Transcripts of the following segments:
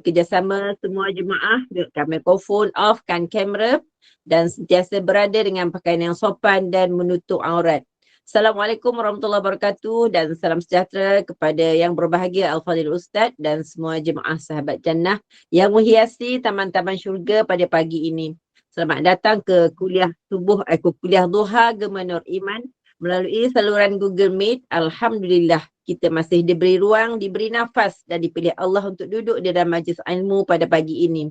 Kerjasama semua jemaah, letakkan mikrofon, offkan kamera dan sentiasa berada dengan pakaian yang sopan dan menutup aurat. Assalamualaikum warahmatullahi wabarakatuh dan salam sejahtera kepada yang berbahagia Al-Fadhil Ustaz dan semua jemaah sahabat jannah yang menghiasi taman-taman syurga pada pagi ini. Selamat datang ke kuliah kuliah duha Gema Nur Iman melalui saluran Google Meet. Alhamdulillah kita masih diberi ruang, diberi nafas dan dipilih Allah untuk duduk di dalam majlis ilmu pada pagi ini.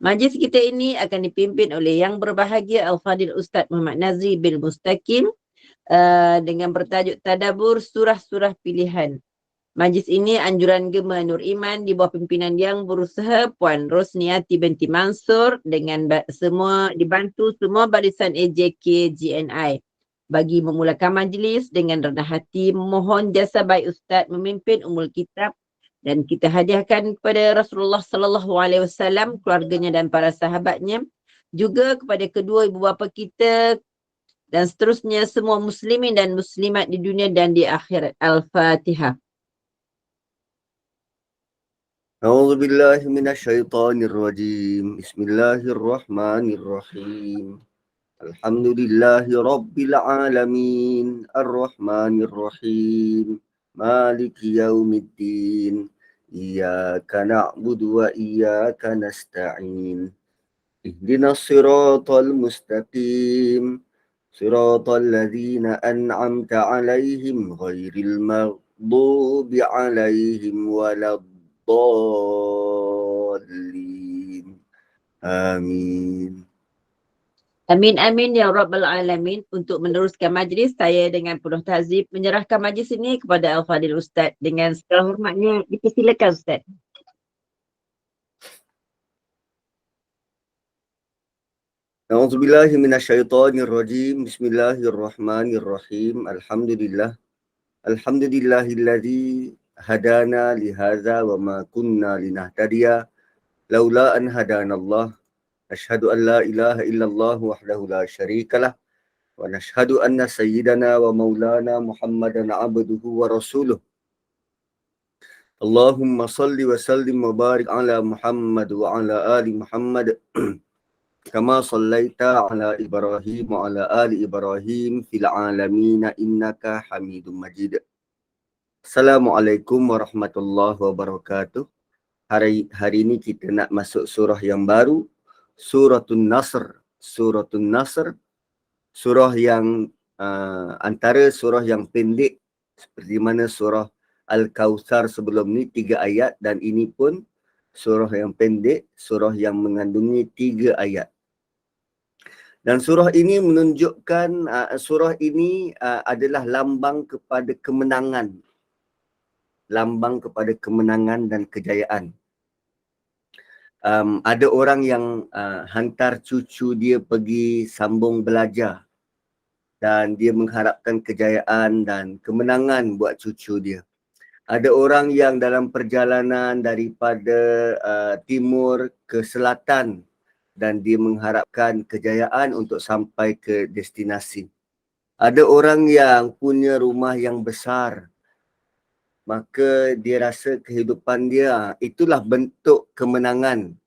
Majlis kita ini akan dipimpin oleh yang berbahagia Al-Fadhil Ustaz Muhammad Nazri bin Mustaqim dengan bertajuk Tadabbur Surah-Surah Pilihan. Majlis ini anjuran Gema Nur Iman di bawah pimpinan yang berusaha Puan Rosniati binti Mansur dengan dibantu semua barisan AJK GNI. Bagi memulakan majlis dengan rendah hati mohon jasa baik Ustaz memimpin Ummul Kitab dan kita hadiahkan kepada Rasulullah sallallahu alaihi wasallam, keluarganya dan para sahabatnya, juga kepada kedua ibu bapa kita dan seterusnya semua muslimin dan muslimat di dunia dan di akhirat. Al-Fatihah. أعوذ بالله من الشيطان الرجيم بسم الله الرحمن الرحيم الحمد لله رب العالمين الرحمن الرحيم مالك يوم الدين إياك نعبد وإياك نستعين اهدنا الصراط المستقيم صراط الذين أنعمت عليهم غير المغضوب عليهم ولا الضالين آمين. Amin amin ya rabbal alamin. Untuk meneruskan majlis, saya dengan penuh ta'zim menyerahkan majlis ini kepada Al-Fadhil Ustaz. Dengan segala hormatnya dipersilakan Ustaz. أعوذ بالله من الشيطان الرجيم بسم الله الرحمن الرحيم الحمد لله الذي هدانا لهذا وما كنا لنهتدي لولا أن هدانا الله أشهد أن لا إله إلا الله وحده لا شريك له ونشهد أن سيدنا ومولانا محمدا عبده ورسوله اللهم صل وسلم وبارك على محمد وعلى آل محمد كما صليت على إبراهيم وعلى آل إبراهيم في العالمين إنك حميد مجيد. Assalamualaikum warahmatullahi wabarakatuh. Hari ini kita nak masuk surah yang baru, Suratul Nasr. Suratul Nasr, surah yang antara surah yang pendek seperti mana surah Al-Kautsar sebelum ni 3 ayat dan ini pun surah yang pendek, surah yang mengandungi 3 ayat. Dan surah ini menunjukkan, surah ini adalah lambang kepada kemenangan. Lambang kepada kemenangan dan kejayaan. Ada orang yang hantar cucu dia pergi sambung belajar dan dia mengharapkan kejayaan dan kemenangan buat cucu dia. Ada orang yang dalam perjalanan daripada timur ke selatan dan dia mengharapkan kejayaan untuk sampai ke destinasi. Ada orang yang punya rumah yang besar, maka dia rasa kehidupan dia itulah bentuk kemenangan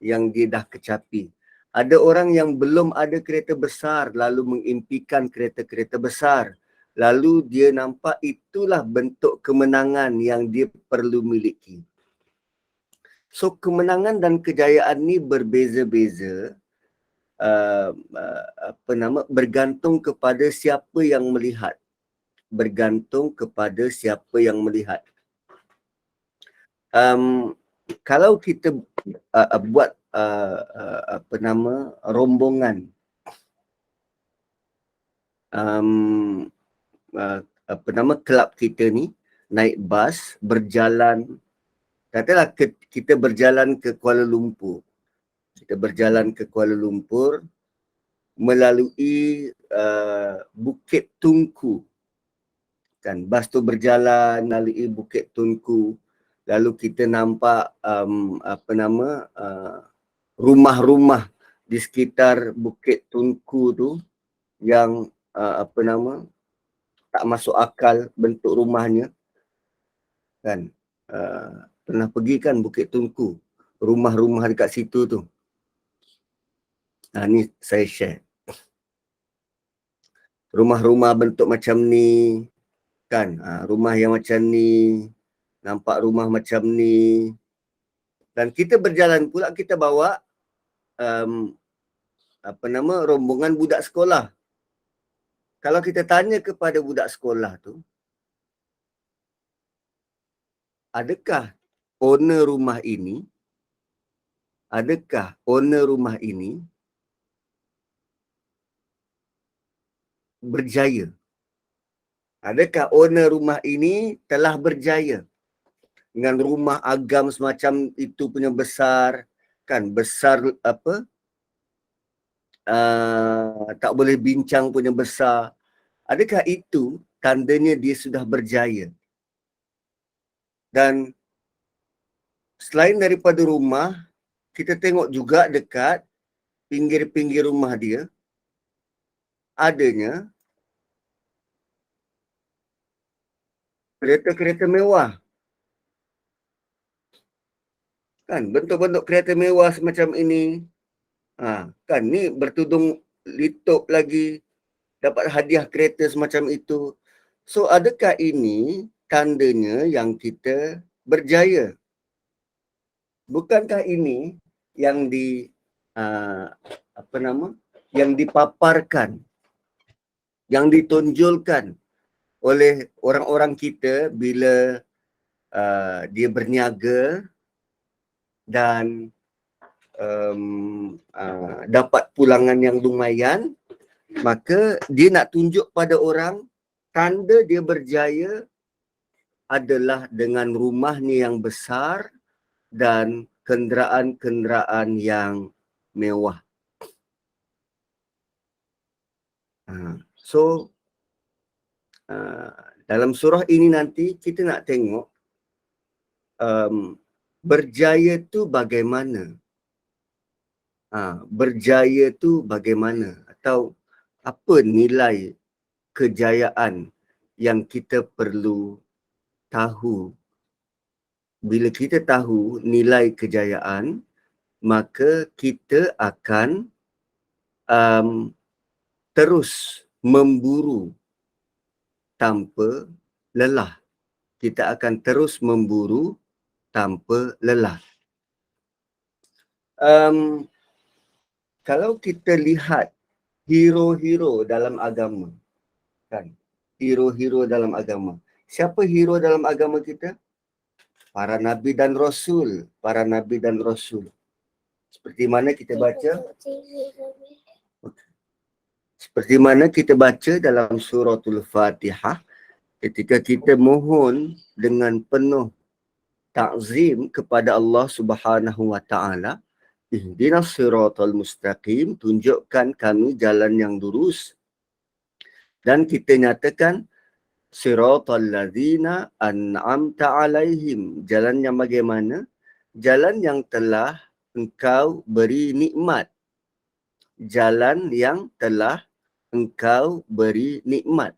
yang dia dah kecapi. Ada orang yang belum ada kereta besar lalu mengimpikan kereta-kereta besar. Lalu dia nampak itulah bentuk kemenangan yang dia perlu miliki. So kemenangan dan kejayaan ni berbeza-beza, bergantung kepada siapa yang melihat. Bergantung kepada siapa yang melihat. Kalau kita buat rombongan kelab kita ni naik bas berjalan, katalah kita berjalan ke Kuala Lumpur. Kita berjalan ke Kuala Lumpur melalui Bukit Tunku. Kan bas tu berjalan melalui Bukit Tunku. Lalu kita nampak rumah-rumah di sekitar Bukit Tunku tu yang tak masuk akal bentuk rumahnya. Kan pernah pergi kan Bukit Tunku. rumah-rumah dekat situ tu. Ni saya share. Rumah-rumah bentuk macam ni, kan? Rumah yang macam ni, nampak rumah macam ni. Dan kita berjalan pula, kita bawa rombongan budak sekolah. Kalau kita tanya kepada budak sekolah tu, adakah owner rumah ini berjaya? Adakah owner rumah ini telah berjaya dengan rumah agam semacam itu punya besar, kan? Besar tak boleh bincang punya besar. Adakah itu tandanya dia sudah berjaya? Dan selain daripada rumah, kita tengok juga dekat pinggir-pinggir rumah dia adanya kereta-kereta mewah. Kan, bentuk-bentuk kereta mewah semacam ini. Kan, ni bertudung litup lagi, dapat hadiah kereta semacam itu. So, adakah ini tandanya yang kita berjaya? Bukankah ini yang yang dipaparkan, yang ditonjolkan oleh orang-orang kita bila dia berniaga dan dapat pulangan yang lumayan, maka dia nak tunjuk pada orang tanda dia berjaya adalah dengan rumahnya yang besar dan kenderaan-kenderaan yang mewah. So, dalam surah ini nanti kita nak tengok berjaya tu bagaimana. Berjaya tu bagaimana, atau apa nilai kejayaan yang kita perlu tahu. Bila kita tahu nilai kejayaan, maka kita akan terus memburu tanpa lelah. Kita akan terus memburu tanpa lelah. Kalau kita lihat hero-hero dalam agama, kan? Hero-hero dalam agama. Siapa hero dalam agama kita? Para nabi dan rasul. Para nabi dan rasul. Seperti mana kita baca dalam suratul Fatihah, ketika kita mohon dengan penuh ta'zim kepada Allah Subhanahu wa taala, ihdinas siratal mustaqim, tunjukkan kami jalan yang lurus. Dan kita nyatakan siratal ladzina an'amta alaihim, jalan yang bagaimana? Jalan yang telah engkau beri nikmat. Jalan yang telah engkau beri nikmat.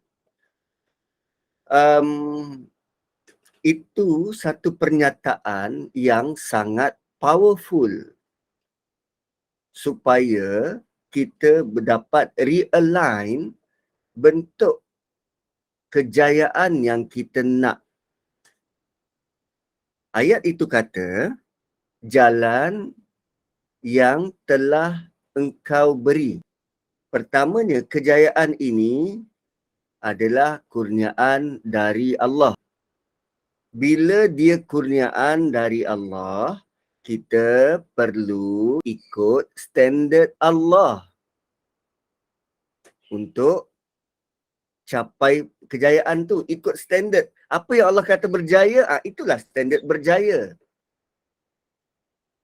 Itu satu pernyataan yang sangat powerful supaya kita dapat realign bentuk kejayaan yang kita nak. Ayat itu kata, jalan yang telah engkau beri. Pertamanya, kejayaan ini adalah kurniaan dari Allah. Bila dia kurniaan dari Allah, kita perlu ikut standard Allah untuk capai kejayaan tu. Ikut standard. Apa yang Allah kata berjaya, itulah standard berjaya.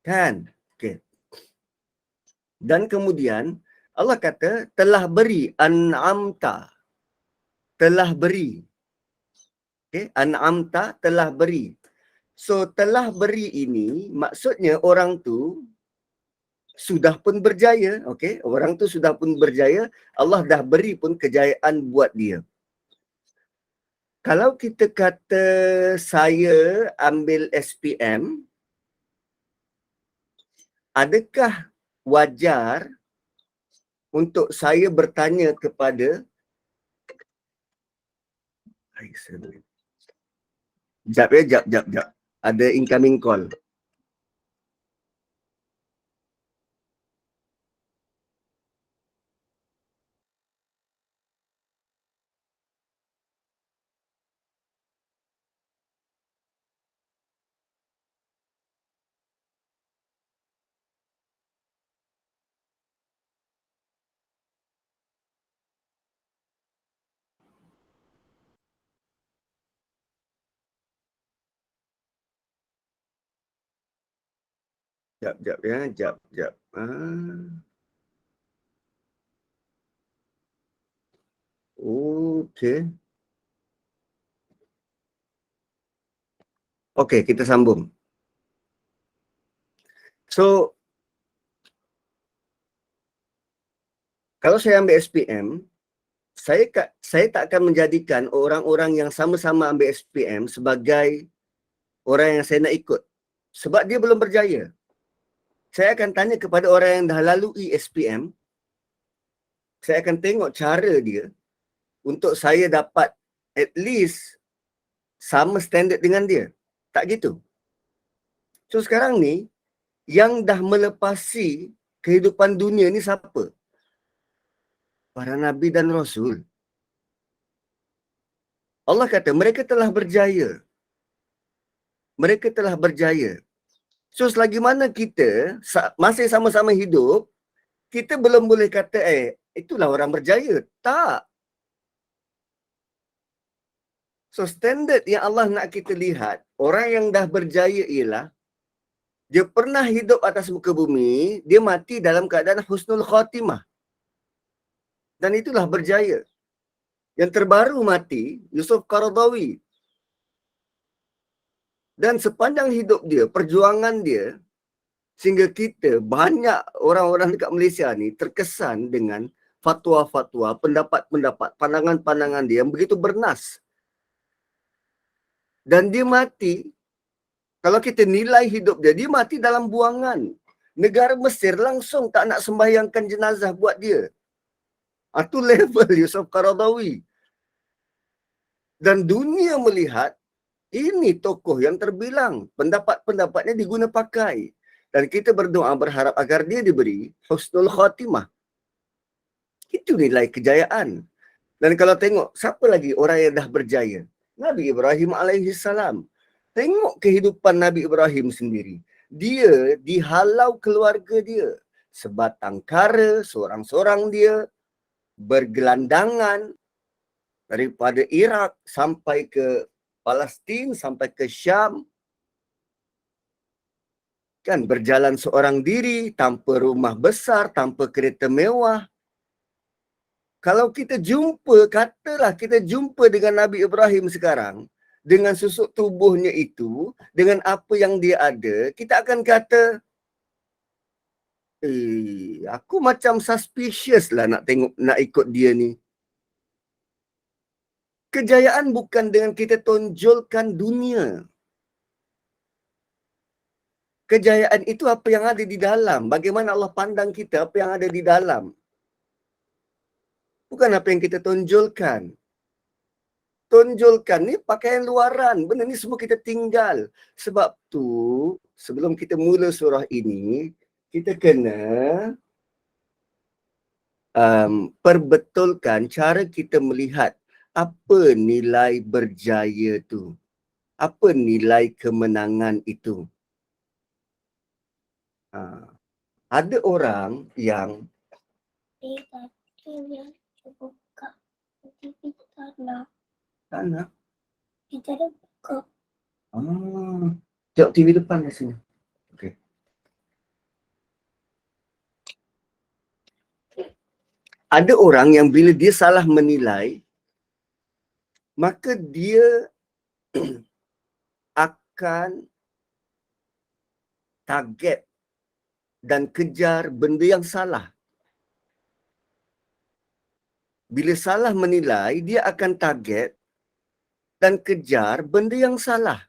Kan? Okay. Dan kemudian Allah kata telah beri, an'amta. Telah beri. Okay? An'amta, telah beri. So, telah beri ini maksudnya orang tu sudah pun berjaya. Okay? Orang tu sudah pun berjaya. Allah dah beri pun kejayaan buat dia. Kalau kita kata saya ambil SPM, adakah wajar untuk saya bertanya kepada jap ya, jap. Ada incoming call. Jap ya, jap. Okey. Okey, kita sambung. So, kalau saya ambil SPM, saya tak akan menjadikan orang-orang yang sama-sama ambil SPM sebagai orang yang saya nak ikut. Sebab dia belum berjaya. Saya akan tanya kepada orang yang dah lalui SPM. Saya akan tengok cara dia untuk saya dapat at least sama standard dengan dia. Tak gitu. So sekarang ni, yang dah melepasi kehidupan dunia ni siapa? Para Nabi dan Rasul. Allah kata mereka telah berjaya. Mereka telah berjaya. So selagi mana kita masih sama-sama hidup, kita belum boleh kata itulah orang berjaya. Tak. So standard yang Allah nak kita lihat, orang yang dah berjaya ialah dia pernah hidup atas muka bumi, dia mati dalam keadaan husnul khatimah. Dan itulah berjaya. Yang terbaru mati, Yusuf Qaradawi. Dan sepanjang hidup dia, perjuangan dia, sehingga kita, banyak orang-orang dekat Malaysia ni terkesan dengan fatwa-fatwa, pendapat-pendapat, pandangan-pandangan dia yang begitu bernas. Dan dia mati, kalau kita nilai hidup dia, dia mati dalam buangan. Negara Mesir langsung tak nak sembahyangkan jenazah buat dia. Itu level Yusuf Qaradawi. Dan dunia melihat, ini tokoh yang terbilang. Pendapat-pendapatnya diguna pakai. Dan kita berdoa berharap agar dia diberi husnul khatimah. Itu nilai kejayaan. Dan kalau tengok, siapa lagi orang yang dah berjaya? Nabi Ibrahim alaihissalam. Tengok kehidupan Nabi Ibrahim sendiri. Dia dihalau keluarga dia. Sebatang kara, seorang-seorang dia. Bergelandangan. Daripada Iraq sampai ke Palestin, sampai ke Syam. Kan berjalan seorang diri, tanpa rumah besar, tanpa kereta mewah. Kalau kita jumpa, katalah kita jumpa dengan Nabi Ibrahim sekarang, dengan susuk tubuhnya itu, dengan apa yang dia ada, kita akan kata, aku macam suspicious lah nak tengok, nak ikut dia ni. Kejayaan bukan dengan kita tonjolkan dunia. Kejayaan itu apa yang ada di dalam. Bagaimana Allah pandang kita, apa yang ada di dalam. Bukan apa yang kita tonjolkan. Tonjolkan ni pakaian luaran. Benda ni semua kita tinggal. Sebab tu, sebelum kita mula surah ini, kita kena perbetulkan cara kita melihat apa nilai berjaya tu. Apa nilai kemenangan itu. Ada orang yang tak nak. Kita dah buka. Tengok TV depan kat sini. Okay. Ada orang yang bila dia salah menilai, maka dia akan target dan kejar benda yang salah. Bila salah menilai, dia akan target dan kejar benda yang salah.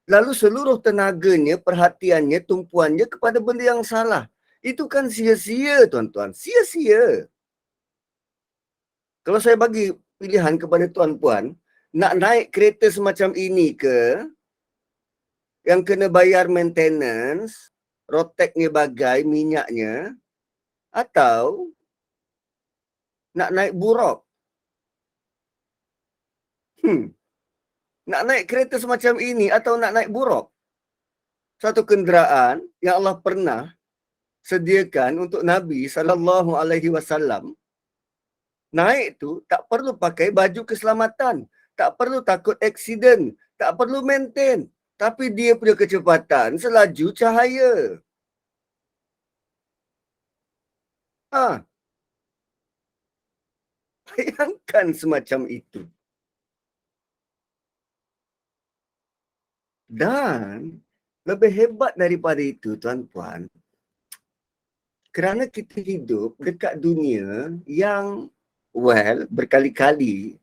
lalu seluruh tenaganya, perhatiannya, tumpuannya kepada benda yang salah. Itu kan sia-sia, tuan-tuan. Sia-sia. Kalau saya bagi pilihan kepada tuan-puan, nak naik kereta semacam ini ke, yang kena bayar maintenance, roteknya bagai, minyaknya, atau nak naik buruk. Nak naik kereta semacam ini atau nak naik buruk. Satu kenderaan yang Allah pernah sediakan untuk Nabi SAW. Naik tu tak perlu pakai baju keselamatan. Tak perlu takut aksiden. Tak perlu maintain. Tapi dia punya kecepatan selaju cahaya. Bayangkan semacam itu. Dan lebih hebat daripada itu, tuan-puan, kerana kita hidup dekat dunia yang, berkali-kali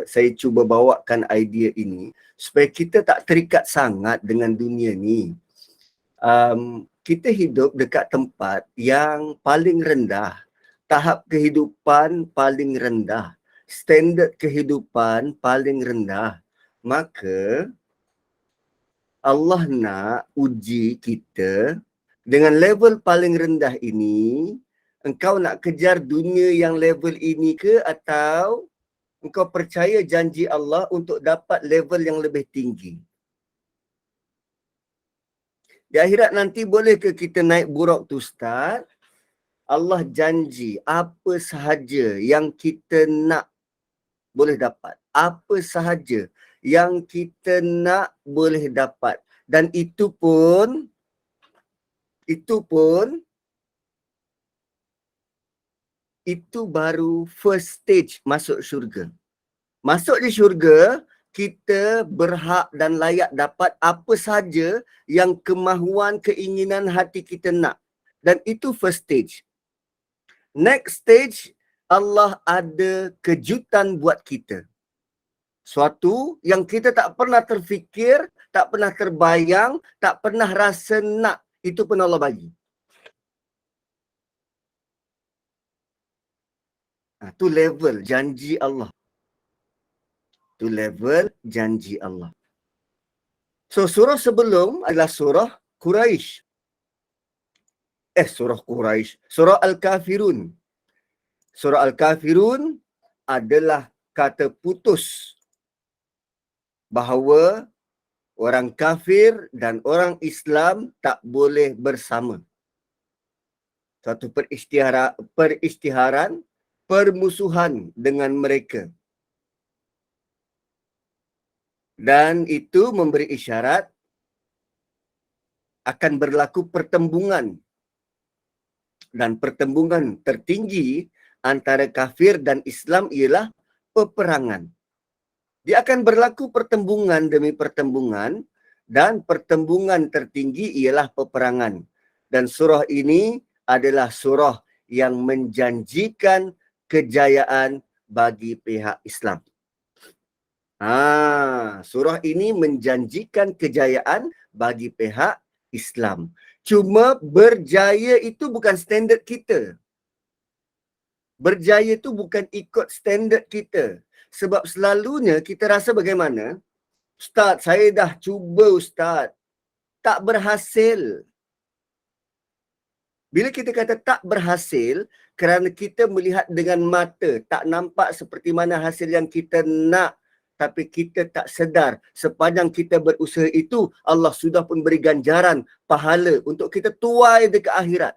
saya cuba bawakan idea ini supaya kita tak terikat sangat dengan dunia ni. Kita hidup dekat tempat yang paling rendah, tahap kehidupan paling rendah, standard kehidupan paling rendah. Maka Allah nak uji kita dengan level paling rendah ini. Engkau nak kejar dunia yang level ini ke, atau engkau percaya janji Allah untuk dapat level yang lebih tinggi? Di akhirat nanti boleh ke kita naik buruk tu, Ustaz? Allah janji apa sahaja yang kita nak boleh dapat. Apa sahaja yang kita nak boleh dapat. Dan itu pun itu baru first stage masuk syurga. Masuk di syurga, kita berhak dan layak dapat apa sahaja yang kemahuan, keinginan hati kita nak. Dan itu first stage. Next stage, Allah ada kejutan buat kita. Suatu yang kita tak pernah terfikir, tak pernah terbayang, tak pernah rasa nak. Itu pun Allah bagi. Itu level janji Allah. Itu level janji Allah. So, surah sebelum adalah surah Quraisy. Surah Al-Kafirun. Surah Al-Kafirun adalah kata putus bahawa orang kafir dan orang Islam tak boleh bersama. Satu peristiharan, permusuhan dengan mereka. Dan itu memberi isyarat akan berlaku pertembungan. Dan pertembungan tertinggi antara kafir dan Islam ialah peperangan. Dia akan berlaku pertembungan demi pertembungan, dan pertembungan tertinggi ialah peperangan. Dan surah ini adalah surah yang menjanjikan kejayaan bagi pihak Islam. Surah ini menjanjikan kejayaan bagi pihak Islam. Cuma berjaya itu bukan standard kita. Berjaya itu bukan ikut standard kita. Sebab selalunya kita rasa bagaimana? Ustaz, saya dah cuba, Ustaz. Tak berhasil. Bila kita kata tak berhasil, kerana kita melihat dengan mata, tak nampak seperti mana hasil yang kita nak, tapi kita tak sedar sepanjang kita berusaha itu, Allah sudah pun beri ganjaran, pahala untuk kita tuai dekat akhirat.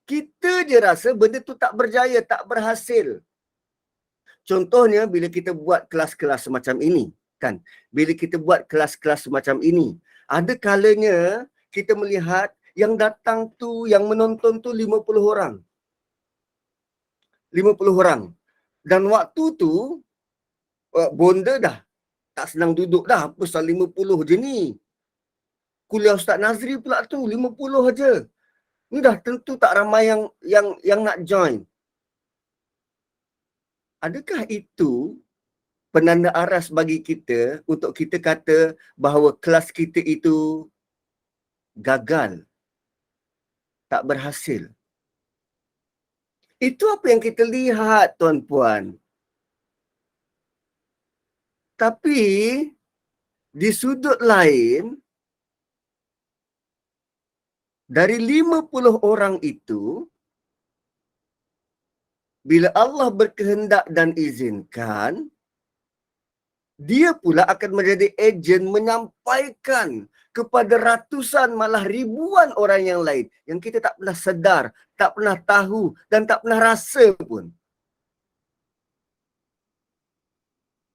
Kita je rasa benda tu tak berjaya, tak berhasil. Contohnya bila kita buat kelas-kelas semacam ini, kan? Bila kita buat kelas-kelas semacam ini, ada kalanya kita melihat yang datang tu, yang menonton tu 50 orang. 50 orang. Dan waktu tu, bonda dah tak senang duduk dah. Apa pasal 50 je ni? Kuliah Ustaz Nazri pula tu 50 aja. Ni dah tentu tak ramai yang nak join. Adakah itu penanda aras bagi kita untuk kita kata bahawa kelas kita itu gagal, tak berhasil. Itu apa yang kita lihat, tuan-puan. Tapi di sudut lain, dari 50 orang itu, bila Allah berkehendak dan izinkan, dia pula akan menjadi ejen menyampaikan kepada ratusan malah ribuan orang yang lain yang kita tak pernah sedar, tak pernah tahu dan tak pernah rasa pun.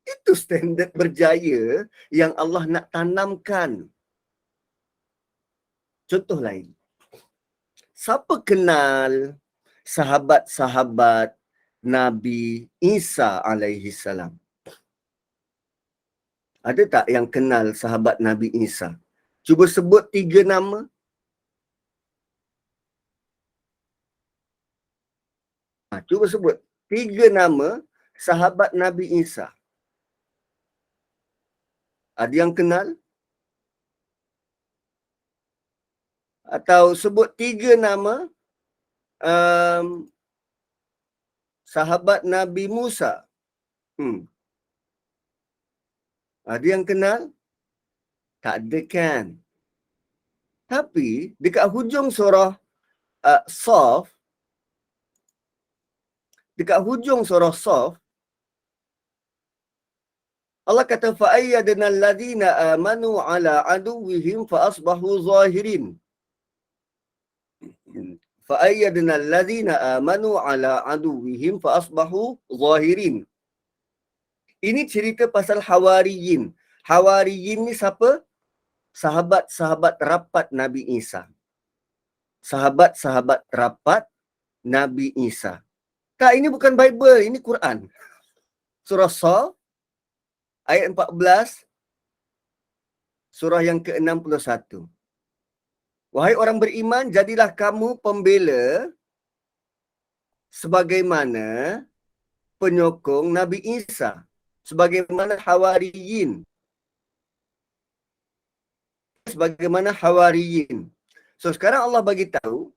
Itu standard berjaya yang Allah nak tanamkan. Contoh lain. Siapa kenal sahabat-sahabat Nabi Isa alaihi salam? Ada tak yang kenal sahabat Nabi Isa? Cuba sebut 3 nama. Cuba sebut 3 nama sahabat Nabi Isa. Ada yang kenal? Atau sebut 3 nama sahabat Nabi Musa. Ada yang kenal? Tak ada kan? Tapi dekat hujung surah Saf, Allah kata fa'ayyadna alladhina amanu ala aduwwihim fa'asbahu zahirin. Fa'ayyadna alladhina amanu ala aduwwihim fa'asbahu zahirin. Ini cerita pasal Hawariyin. Hawariyin ni siapa? Sahabat-sahabat rapat Nabi Isa. Sahabat-sahabat rapat Nabi Isa. Tak, ini bukan Bible, ini Quran. Surah Saf, ayat 14, surah yang ke-61. Wahai orang beriman, jadilah kamu pembela sebagaimana penyokong Nabi Isa. Sebagaimana Hawariyin. So sekarang Allah bagi tahu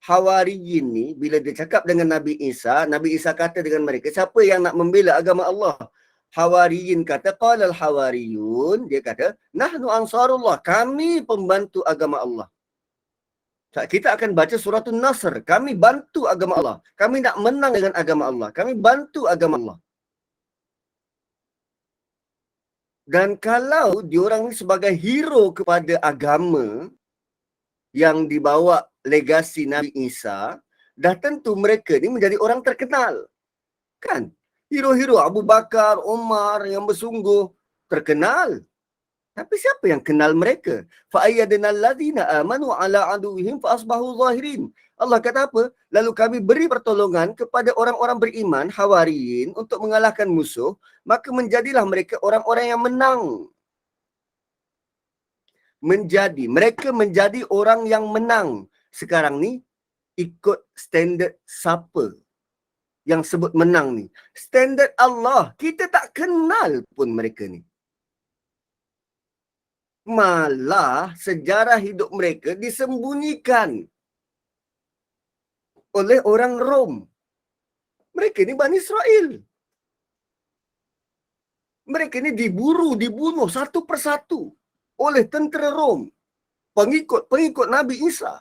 Hawariyin ni bila dia cakap dengan Nabi Isa kata dengan mereka, siapa yang nak membela agama Allah? Hawariyin kata, qalal hawariyun, dia kata, nahnu ansarullah, kami pembantu agama Allah. Kita akan baca suratul Nasr, kami bantu agama Allah. Kami nak menang dengan agama Allah. Kami bantu agama Allah. Dan kalau diorang ni sebagai hero kepada agama yang dibawa legasi Nabi Isa, dah tentu mereka ni menjadi orang terkenal. Kan? Hero-hero Abu Bakar, Umar yang bersungguh terkenal. Tapi siapa yang kenal mereka? Fa'ayyadna alladhina amanu ala aduwwihim fa'asbahu zahirin. Allah kata apa? Lalu kami beri pertolongan kepada orang-orang beriman, Hawariyin, untuk mengalahkan musuh, maka menjadilah mereka orang-orang yang menang. Mereka menjadi orang yang menang. Sekarang ni, ikut standard siapa yang sebut menang ni? Standard Allah. Kita tak kenal pun mereka ni. Malah sejarah hidup mereka disembunyikan oleh orang Rom. Mereka ni Bani Israel. Mereka ni dibunuh satu persatu oleh tentera Rom. Pengikut Nabi Isa.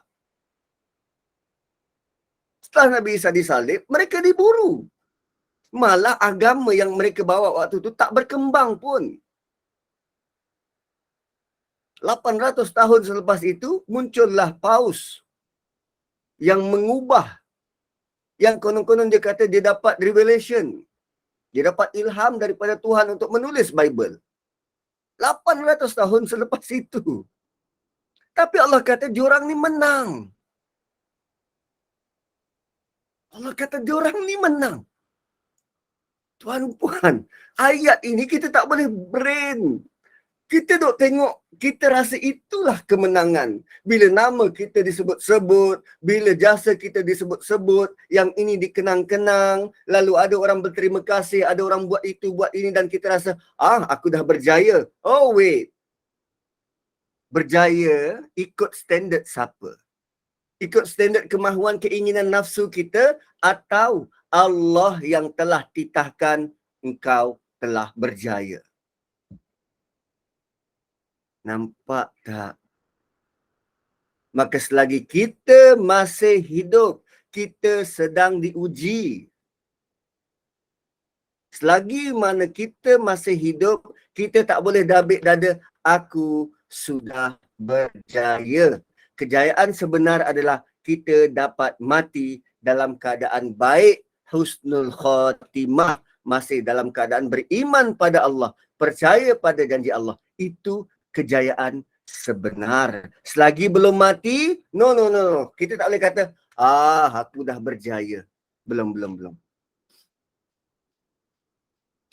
Setelah Nabi Isa disalib, mereka diburu. Malah agama yang mereka bawa waktu itu tak berkembang pun. 800 tahun selepas itu, muncullah Paus yang mengubah. Yang konon-konon dia kata dia dapat revelation. Dia dapat ilham daripada Tuhan untuk menulis Bible. 800 tahun selepas itu. Tapi Allah kata diorang ni menang. Allah kata diorang ni menang. Tuan-puan, ayat ini kita tak boleh brain. Kita duk tengok, kita rasa itulah kemenangan. Bila nama kita disebut-sebut, bila jasa kita disebut-sebut, yang ini dikenang-kenang, lalu ada orang berterima kasih, ada orang buat itu, buat ini, dan kita rasa, aku dah berjaya. Oh wait, berjaya ikut standard siapa? Ikut standard kemahuan keinginan nafsu kita, atau Allah yang telah titahkan engkau telah berjaya? Nampak tak? Maka selagi kita masih hidup, kita sedang diuji. Selagi mana kita masih hidup, kita tak boleh dabik dada, aku sudah berjaya. Kejayaan sebenar adalah kita dapat mati dalam keadaan baik, husnul khatimah, masih dalam keadaan beriman pada Allah, percaya pada janji Allah. Itu kejayaan sebenar. Selagi belum mati, no. Kita tak boleh kata, aku dah berjaya. Belum.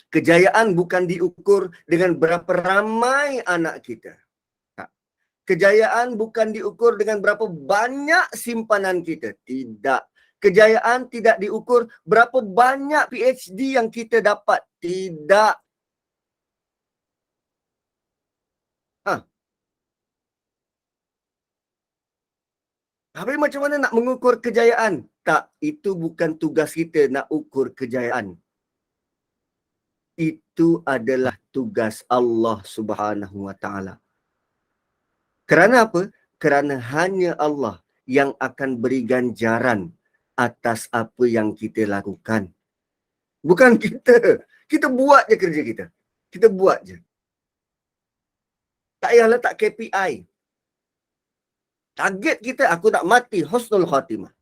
Kejayaan bukan diukur dengan berapa ramai anak kita. Kejayaan bukan diukur dengan berapa banyak simpanan kita. Tidak. Kejayaan tidak diukur berapa banyak PhD yang kita dapat. Tidak. Habis macam mana nak mengukur kejayaan? Tak, itu bukan tugas kita nak ukur kejayaan. Itu adalah tugas Allah Subhanahu Wa Taala. Kerana apa? Kerana hanya Allah yang akan beri ganjaran atas apa yang kita lakukan. Bukan kita. Kita buat je kerja kita. Kita buat je. Tak payah letak KPI. Target kita, aku nak mati husnul khatimah.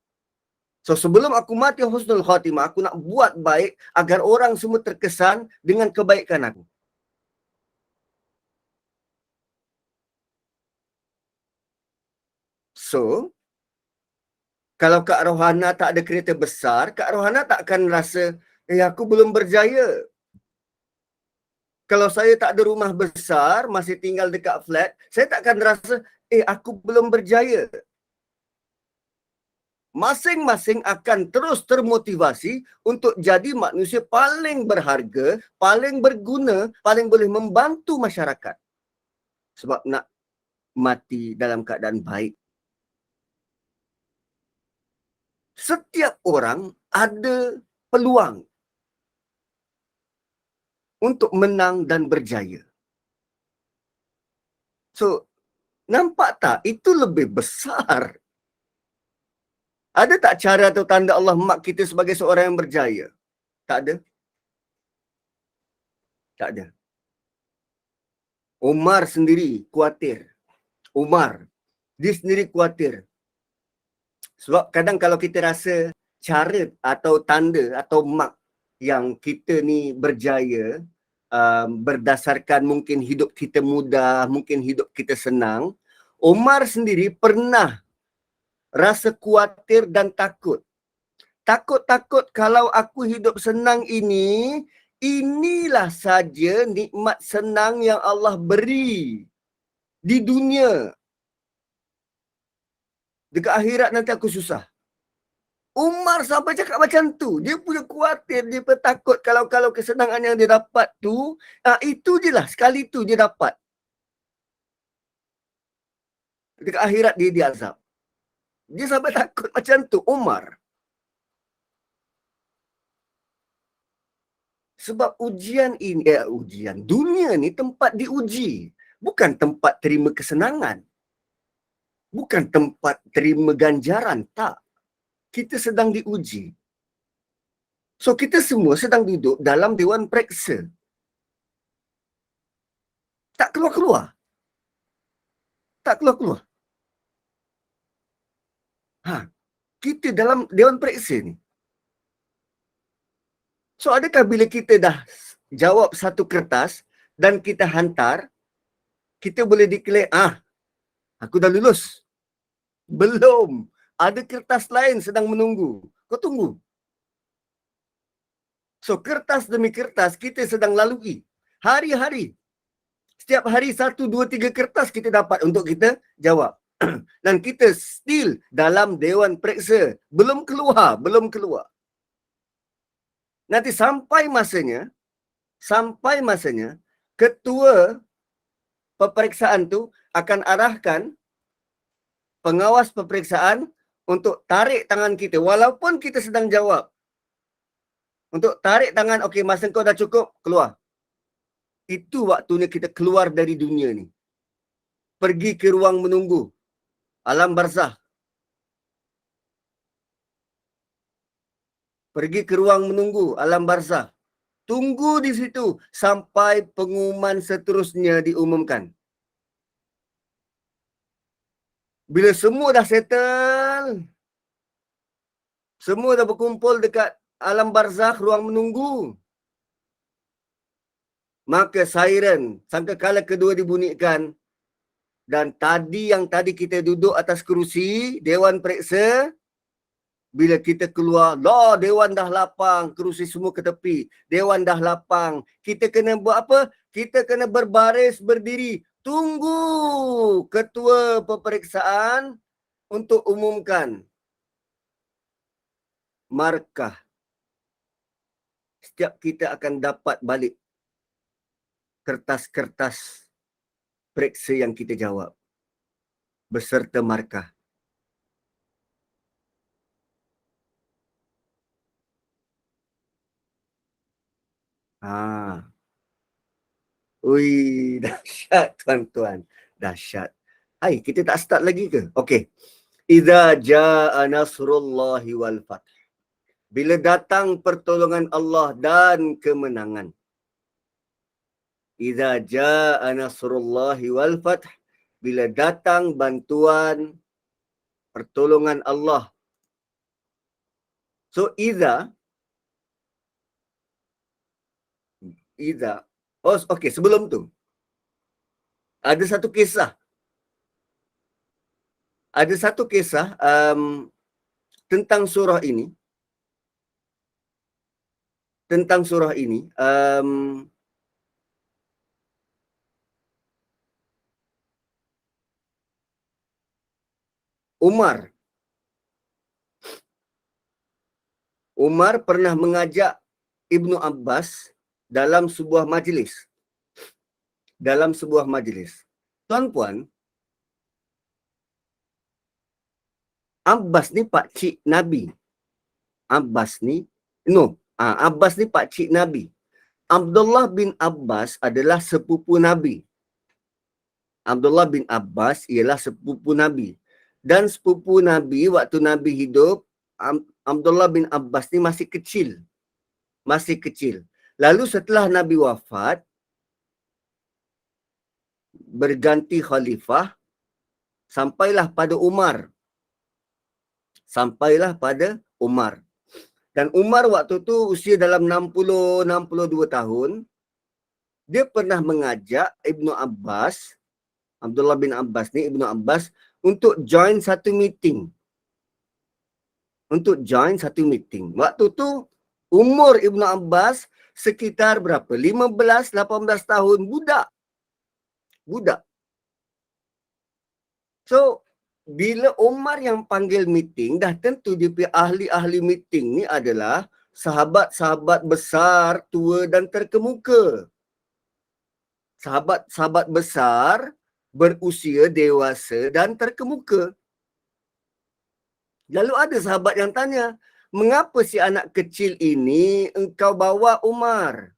So sebelum aku mati husnul khatimah, aku nak buat baik agar orang semua terkesan dengan kebaikan aku. So, kalau Kak Rohana tak ada kereta besar, Kak Rohana tak akan rasa, aku belum berjaya. Kalau saya tak ada rumah besar, masih tinggal dekat flat, saya tak akan rasa, aku belum berjaya. Masing-masing akan terus termotivasi untuk jadi manusia paling berharga, paling berguna, paling boleh membantu masyarakat. Sebab nak mati dalam keadaan baik. Setiap orang ada peluang untuk menang dan berjaya. So, nampak tak? Itu lebih besar. Ada tak cara atau tanda Allah mak kita sebagai seorang yang berjaya? Tak ada. Tak ada. Umar sendiri khawatir. Umar, dia sendiri khawatir. Sebab kadang kalau kita rasa cara atau tanda atau mak yang kita ni berjaya, berdasarkan mungkin hidup kita mudah, mungkin hidup kita senang, Umar sendiri pernah rasa khawatir dan takut. Takut kalau aku hidup senang ini, inilah saja nikmat senang yang Allah beri di dunia. Dekat akhirat nanti aku susah. Umar sampai cakap macam tu. Dia punya khawatir, dia pun takut kalau kesenangan yang dia dapat tu, itu je lah, sekali tu dia dapat. Dekat akhirat dia diazab. Dia sampai takut macam tu, Umar. Sebab ujian ini, dunia ni tempat diuji. Bukan tempat terima kesenangan. Bukan tempat terima ganjaran, tak. Kita sedang diuji. So, kita semua sedang duduk dalam dewan periksa. Tak keluar-keluar. Tak keluar-keluar. Kita dalam dewan periksa ni. So, adakah bila kita dah jawab satu kertas dan kita hantar, kita boleh declare, aku dah lulus? Belum. Ada kertas lain sedang menunggu. Kau tunggu. So, kertas demi kertas kita sedang lalui. Hari-hari. Setiap hari 1, 2, 3 kertas kita dapat untuk kita jawab. Dan kita still dalam Dewan Periksa. Belum keluar. Nanti sampai masanya, ketua peperiksaan tu akan arahkan pengawas peperiksaan untuk tarik tangan kita walaupun kita sedang jawab. Untuk tarik tangan, okey, masa kau dah cukup, keluar. Itu waktunya kita keluar dari dunia ni. Pergi ke ruang menunggu. Alam barzah. Pergi ke ruang menunggu, alam barzah. Tunggu di situ sampai pengumuman seterusnya diumumkan. Bila semua dah settle, semua dah berkumpul dekat alam barzakh, ruang menunggu, maka siren sangkakala kedua dibunyikan, dan yang tadi kita duduk atas kerusi Dewan Periksa, bila kita keluar, lah Dewan dah lapang, kerusi semua ke tepi, Dewan dah lapang, kita kena buat apa? Kita kena berbaris berdiri, tunggu ketua peperiksaan untuk umumkan markah. Setiap kita akan dapat balik kertas-kertas periksa yang kita jawab beserta markah. Ui, dahsyat tuan-tuan. Dahsyat. Hai, kita tak start lagi ke? Okey. Idza jaa nasrullahi wal fath. Bila datang pertolongan Allah dan kemenangan. Idza jaa nasrullahi wal fath. Bila datang bantuan pertolongan Allah. So idza oh okey, sebelum tu ada satu kisah. Tentang surah ini. Umar pernah mengajak Ibnu Abbas dalam sebuah majlis. Tuan-puan, Abbas ni pakcik Nabi. Abbas ni pakcik Nabi. Abdullah bin Abbas adalah sepupu Nabi. Abdullah bin Abbas ialah sepupu Nabi. Dan sepupu Nabi waktu Nabi hidup, Abdullah bin Abbas ni masih kecil. Lalu setelah Nabi wafat, berganti khalifah, sampailah pada Umar. Dan Umar waktu tu usia dalam 60-62 tahun. Dia pernah mengajak Abdullah bin Abbas ni, Ibnu Abbas, untuk join satu meeting. Waktu tu umur Ibnu Abbas sekitar berapa? 15-18 tahun, budak. So, bila Umar yang panggil meeting, dah tentu dia punya ahli-ahli meeting ni adalah sahabat-sahabat besar, tua dan terkemuka. Sahabat-sahabat besar, berusia, dewasa dan terkemuka. Lalu ada sahabat yang tanya, mengapa si anak kecil ini engkau bawa Umar?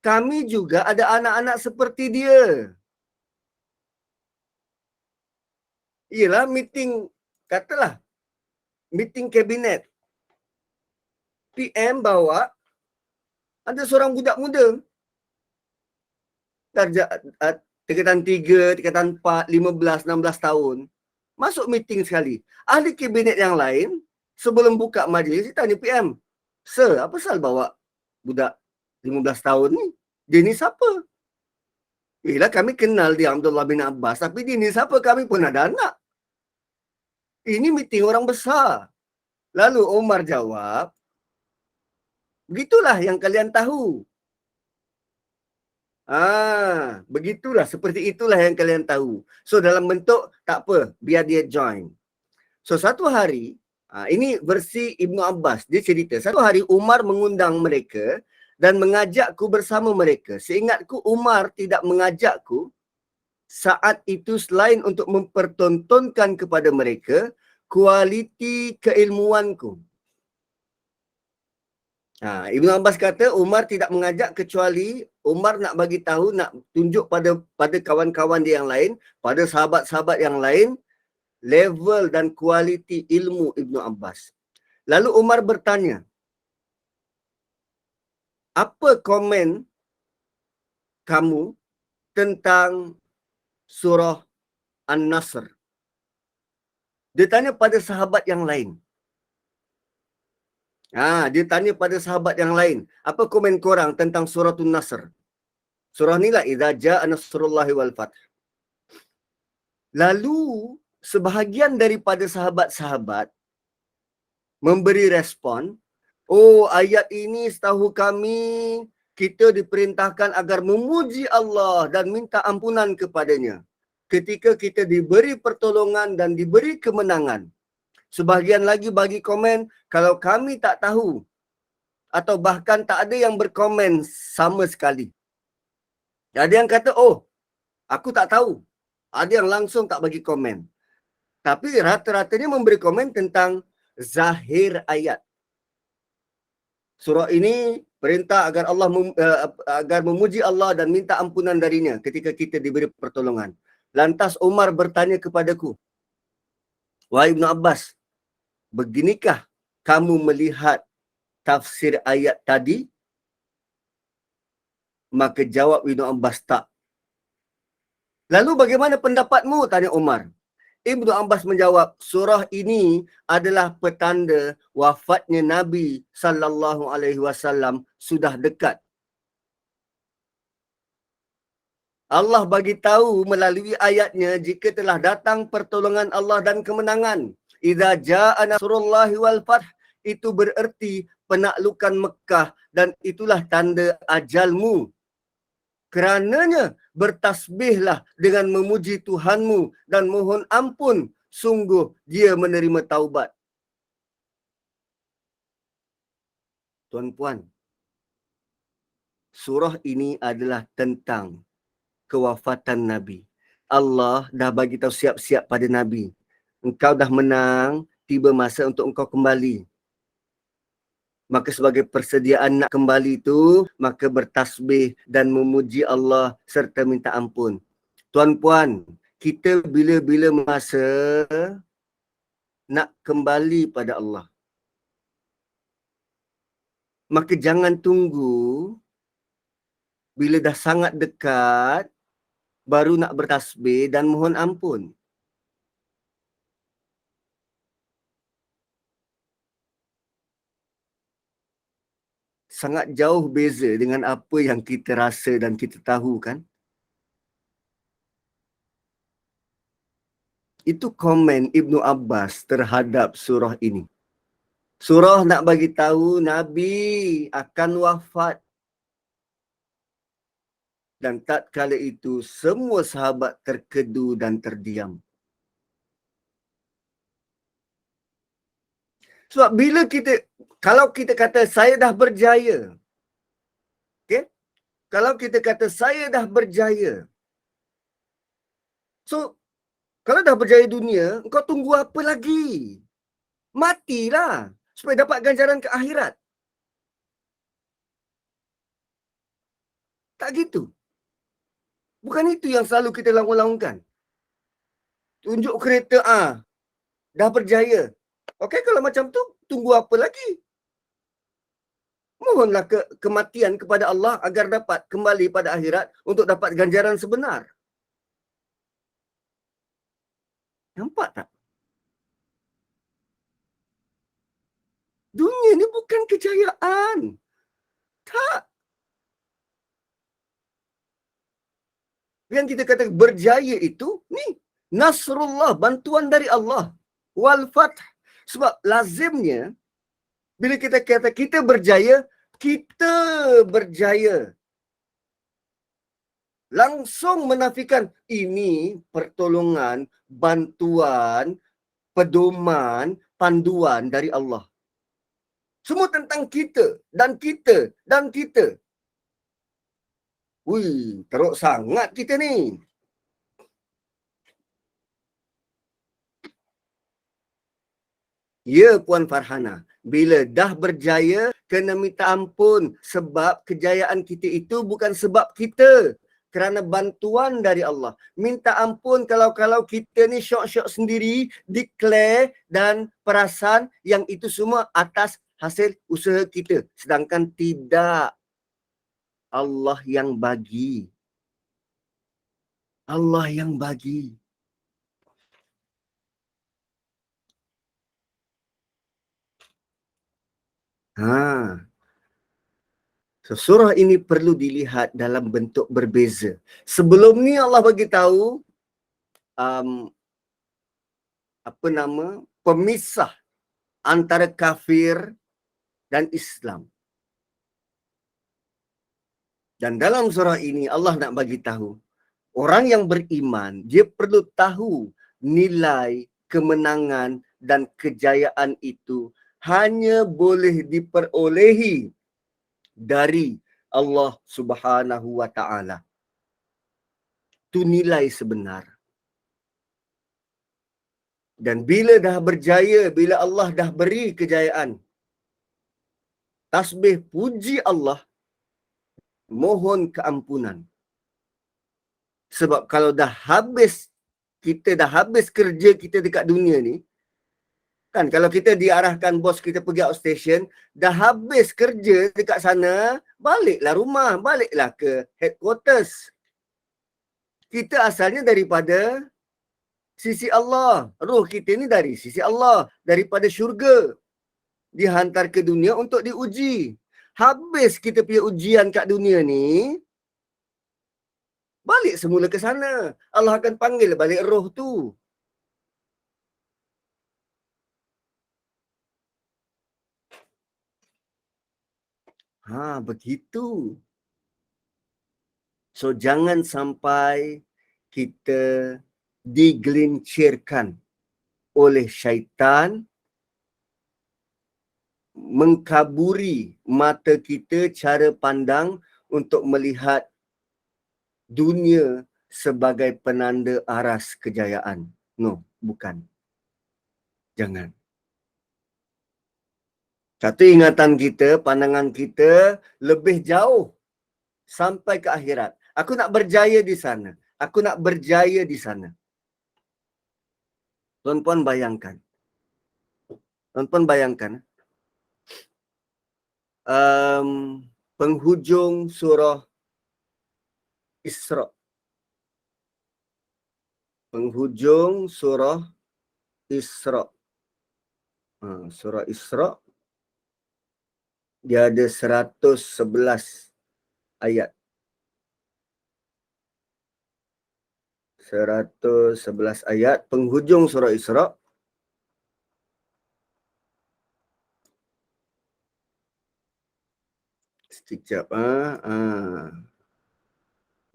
Kami juga ada anak-anak seperti dia. Ialah meeting, katalah, meeting kabinet. PM bawa, ada seorang budak muda. Tingkatan 3, tingkatan 4, 15, 16 tahun. Masuk meeting sekali. Ahli kabinet yang lain, sebelum buka majlis, dia tanya PM, Sir, apa pasal bawa budak 15 tahun ni? Dia ni siapa? Yelah, kami kenal dia Abdullah bin Abbas, tapi dia ni siapa? Kami pun ada anak. Ini meeting orang besar. Lalu Umar jawab, begitulah yang kalian tahu. Begitulah, seperti itulah yang kalian tahu. So dalam bentuk tak apa, biar dia join. So satu hari, ini versi Ibnu Abbas, dia cerita, satu hari Umar mengundang mereka dan mengajakku bersama mereka. Seingatku Umar tidak mengajakku saat itu selain untuk mempertontonkan kepada mereka kualiti keilmuanku. Ibnu Abbas kata Umar tidak mengajak kecuali Umar nak bagi tahu, nak tunjuk pada kawan-kawan dia yang lain, pada sahabat-sahabat yang lain, level dan kualiti ilmu Ibnu Abbas. Lalu Umar bertanya, apa komen kamu tentang surah An-Nasr? Dia tanya pada sahabat yang lain. Dia tanya pada sahabat yang lain, apa komen korang tentang surah An-Nasr? Surah ni lah, idza jaa nasrullahi wal fath. Lalu sebahagian daripada sahabat-sahabat memberi respon, oh ayat ini setahu kami kita diperintahkan agar memuji Allah dan minta ampunan kepadanya ketika kita diberi pertolongan dan diberi kemenangan. Sebahagian lagi bagi komen, kalau kami tak tahu atau bahkan tak ada yang berkomen sama sekali. Ada yang kata, oh aku tak tahu. Ada yang langsung tak bagi komen. Tapi rata-ratanya memberi komen tentang zahir ayat. Surah ini perintah agar agar memuji Allah dan minta ampunan darinya ketika kita diberi pertolongan. Lantas Umar bertanya kepadaku, wahai Ibnu Abbas, beginikah kamu melihat tafsir ayat tadi? Maka jawab Ibnu Abbas, tak. Lalu bagaimana pendapatmu? Tanya Umar. Ibnu Abbas menjawab, surah ini adalah petanda wafatnya Nabi sallallahu alaihi wasallam sudah dekat. Allah bagi tahu melalui ayatnya jika telah datang pertolongan Allah dan kemenangan. Idza jaa nasrullahi wal fath, itu bererti penaklukan Mekah dan itulah tanda ajalmu. Kerananya bertasbihlah dengan memuji Tuhanmu dan mohon ampun, sungguh dia menerima taubat. Tuan-puan, surah ini adalah tentang kewafatan Nabi. Allah dah bagi tahu siap-siap pada Nabi. Engkau dah menang, tiba masa untuk engkau kembali. Maka sebagai persediaan nak kembali itu, maka bertasbih dan memuji Allah serta minta ampun. Tuan-puan, kita bila-bila masa nak kembali pada Allah, maka jangan tunggu bila dah sangat dekat baru nak bertasbih dan mohon ampun. Sangat jauh beza dengan apa yang kita rasa dan kita tahu, kan? Itu komen Ibnu Abbas terhadap surah ini. Surah nak bagi tahu Nabi akan wafat. Dan tatkala itu semua sahabat terkedu dan terdiam. Sebab kalau kita kata saya dah berjaya. Okay? Kalau kita kata saya dah berjaya. So, kalau dah berjaya dunia, engkau tunggu apa lagi? Matilah supaya dapat ganjaran ke akhirat. Tak gitu. Bukan itu yang selalu kita laung-laungkan. Tunjuk kereta, dah berjaya. Okey, kalau macam tu, tunggu apa lagi? Mohonlah kematian kepada Allah agar dapat kembali pada akhirat untuk dapat ganjaran sebenar. Nampak tak? Dunia ni bukan kejayaan. Tak. Yang kita kata berjaya itu, ni, Nasrullah, bantuan dari Allah. Wal fath. Sebab lazimnya, bila kita kata kita berjaya, langsung menafikan ini pertolongan, bantuan, pedoman, panduan dari Allah. Semua tentang kita dan kita dan kita. Wih, teruk sangat kita ni. Ya Puan Farhana, bila dah berjaya, kena minta ampun sebab kejayaan kita itu bukan sebab kita. Kerana bantuan dari Allah. Minta ampun kalau kita ni syok-syok sendiri, declare dan perasan yang itu semua atas hasil usaha kita. Sedangkan tidak. Allah yang bagi. Allah yang bagi. So, surah ini perlu dilihat dalam bentuk berbeza. Sebelum ni Allah bagi tahu pemisah antara kafir dan Islam. Dan dalam surah ini Allah nak bagi tahu orang yang beriman dia perlu tahu nilai kemenangan dan kejayaan itu hanya boleh diperolehi dari Allah Subhanahu wa taala. Itu nilai sebenar. Dan bila dah berjaya, bila Allah dah beri kejayaan, tasbih puji Allah, mohon keampunan. Sebab kalau dah habis, kita dah habis kerja kita dekat dunia ni, kan kalau kita diarahkan bos kita pergi outstation, dah habis kerja dekat sana, baliklah rumah, baliklah ke headquarters. Kita asalnya daripada sisi Allah. Roh kita ni dari sisi Allah, daripada syurga. Dihantar ke dunia untuk diuji. Habis kita punya ujian kat dunia ni, balik semula ke sana. Allah akan panggil balik roh tu. Begitu. So, jangan sampai kita digelincirkan oleh syaitan, mengkaburi mata kita cara pandang untuk melihat dunia sebagai penanda aras kejayaan. No, bukan. Jangan. Satu ingatan kita, pandangan kita lebih jauh sampai ke akhirat. Aku nak berjaya di sana. Aku nak berjaya di sana. Tuan-puan bayangkan. Tuan-puan bayangkan. Penghujung surah Isra. Penghujung surah Isra. Surah Isra. Dia ada 111 ayat. 111 ayat. Penghujung surah Isra. Sekejap.